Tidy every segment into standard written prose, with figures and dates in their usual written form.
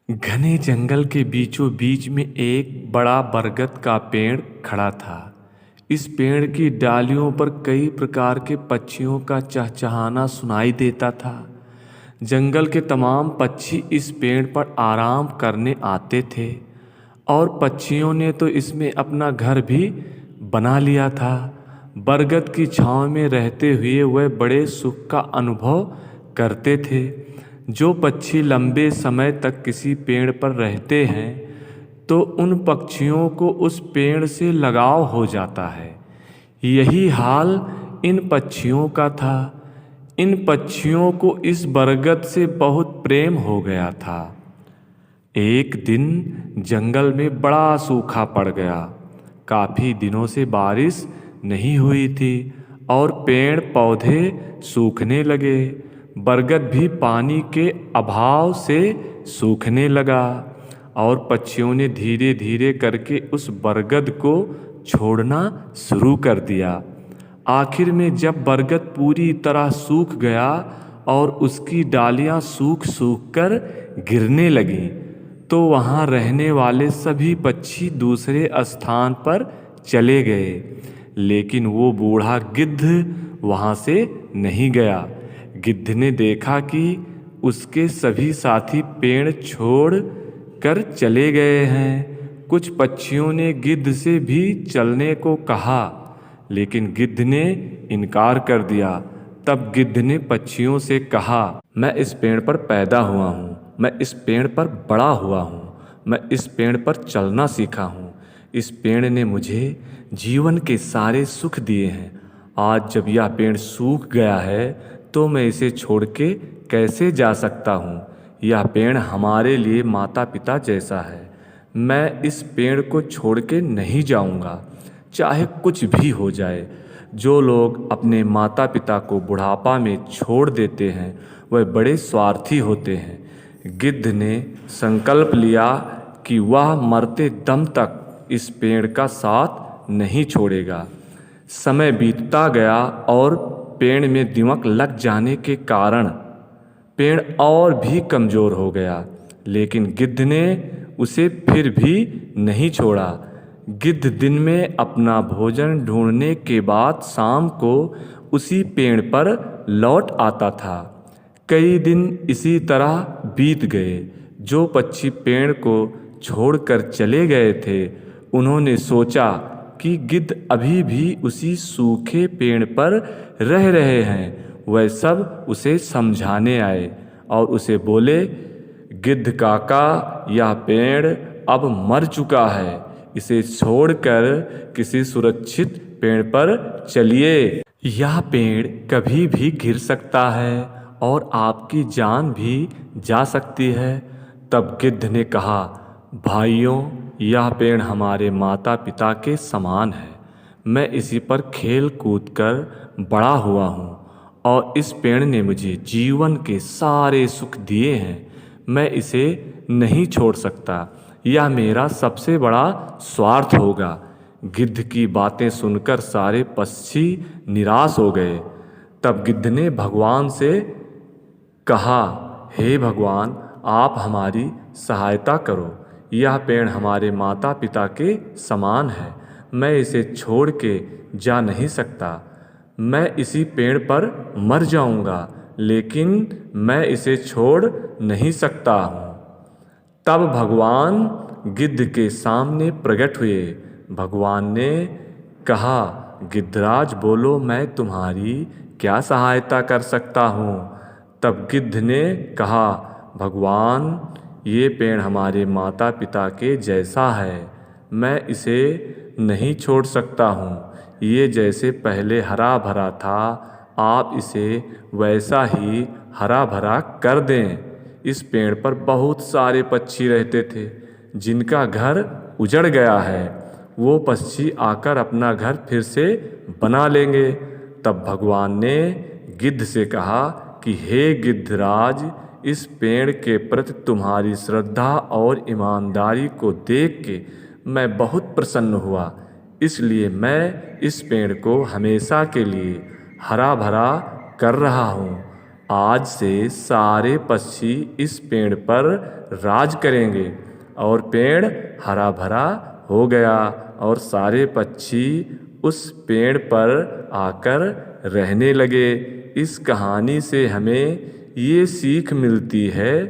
घने जंगल के बीचों बीच में एक बड़ा बरगद का पेड़ खड़ा था। इस पेड़ की डालियों पर कई प्रकार के पक्षियों का चहचहाना सुनाई देता था। जंगल के तमाम पक्षी इस पेड़ पर आराम करने आते थे और पक्षियों ने तो इसमें अपना घर भी बना लिया था। बरगद की छांव में रहते हुए वह बड़े सुख का अनुभव करते थे। जो पक्षी लंबे समय तक किसी पेड़ पर रहते हैं तो उन पक्षियों को उस पेड़ से लगाव हो जाता है। यही हाल इन पक्षियों का था। इन पक्षियों को इस बरगद से बहुत प्रेम हो गया था। एक दिन जंगल में बड़ा सूखा पड़ गया। काफ़ी दिनों से बारिश नहीं हुई थी और पेड़ पौधे सूखने लगे। बरगद भी पानी के अभाव से सूखने लगा और पक्षियों ने धीरे धीरे करके उस बरगद को छोड़ना शुरू कर दिया। आखिर में जब बरगद पूरी तरह सूख गया और उसकी डालियां सूख सूख कर गिरने लगीं, तो वहाँ रहने वाले सभी पक्षी दूसरे स्थान पर चले गए। लेकिन वो बूढ़ा गिद्ध वहाँ से नहीं गया। गिद्ध ने देखा कि उसके सभी साथी पेड़ छोड़ कर चले गए हैं। कुछ पक्षियों ने गिद्ध से भी चलने को कहा, लेकिन गिद्ध ने इनकार कर दिया। तब गिद्ध ने पक्षियों से कहा, मैं इस पेड़ पर पैदा हुआ हूँ, मैं इस पेड़ पर बड़ा हुआ हूँ, मैं इस पेड़ पर चलना सीखा हूँ। इस पेड़ ने मुझे जीवन के सारे सुख दिए हैं। आज जब यह पेड़ सूख गया है तो मैं इसे छोड़ के कैसे जा सकता हूँ। यह पेड़ हमारे लिए माता पिता जैसा है। मैं इस पेड़ को छोड़ के नहीं जाऊँगा, चाहे कुछ भी हो जाए। जो लोग अपने माता पिता को बुढ़ापा में छोड़ देते हैं वह बड़े स्वार्थी होते हैं। गिद्ध ने संकल्प लिया कि वह मरते दम तक इस पेड़ का साथ नहीं छोड़ेगा। समय बीतता गया और पेड़ में दीमक लग जाने के कारण पेड़ और भी कमज़ोर हो गया, लेकिन गिद्ध ने उसे फिर भी नहीं छोड़ा। गिद्ध दिन में अपना भोजन ढूंढने के बाद शाम को उसी पेड़ पर लौट आता था। कई दिन इसी तरह बीत गए। जो पक्षी पेड़ को छोड़कर चले गए थे उन्होंने सोचा कि गिद्ध अभी भी उसी सूखे पेड़ पर रह रहे हैं। वह सब उसे समझाने आए और उसे बोले, गिद्ध काका, यह पेड़ अब मर चुका है। इसे छोड़कर किसी सुरक्षित पेड़ पर चलिए। यह पेड़ कभी भी गिर सकता है और आपकी जान भी जा सकती है। तब गिद्ध ने कहा, भाइयों, यह पेड़ हमारे माता पिता के समान है। मैं इसी पर खेल कूद कर बड़ा हुआ हूँ और इस पेड़ ने मुझे जीवन के सारे सुख दिए हैं। मैं इसे नहीं छोड़ सकता। यह मेरा सबसे बड़ा स्वार्थ होगा। गिद्ध की बातें सुनकर सारे पक्षी निराश हो गए। तब गिद्ध ने भगवान से कहा, हे भगवान, आप हमारी सहायता करो। यह पेड़ हमारे माता पिता के समान है। मैं इसे छोड़ के जा नहीं सकता। मैं इसी पेड़ पर मर जाऊंगा, लेकिन मैं इसे छोड़ नहीं सकता हूँ। तब भगवान गिद्ध के सामने प्रकट हुए। भगवान ने कहा, गिद्धराज बोलो, मैं तुम्हारी क्या सहायता कर सकता हूँ। तब गिद्ध ने कहा, भगवान, ये पेड़ हमारे माता पिता के जैसा है। मैं इसे नहीं छोड़ सकता हूँ। ये जैसे पहले हरा भरा था, आप इसे वैसा ही हरा भरा कर दें। इस पेड़ पर बहुत सारे पक्षी रहते थे जिनका घर उजड़ गया है। वो पक्षी आकर अपना घर फिर से बना लेंगे। तब भगवान ने गिद्ध से कहा कि हे गिद्धराज, इस पेड़ के प्रति तुम्हारी श्रद्धा और ईमानदारी को देख के मैं बहुत प्रसन्न हुआ। इसलिए मैं इस पेड़ को हमेशा के लिए हरा भरा कर रहा हूँ। आज से सारे पक्षी इस पेड़ पर राज करेंगे। और पेड़ हरा भरा हो गया और सारे पक्षी उस पेड़ पर आकर रहने लगे। इस कहानी से हमें ये सीख मिलती है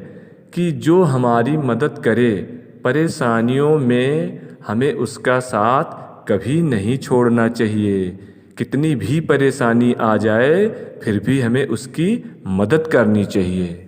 कि जो हमारी मदद करे परेशानियों में, हमें उसका साथ कभी नहीं छोड़ना चाहिए। कितनी भी परेशानी आ जाए फिर भी हमें उसकी मदद करनी चाहिए।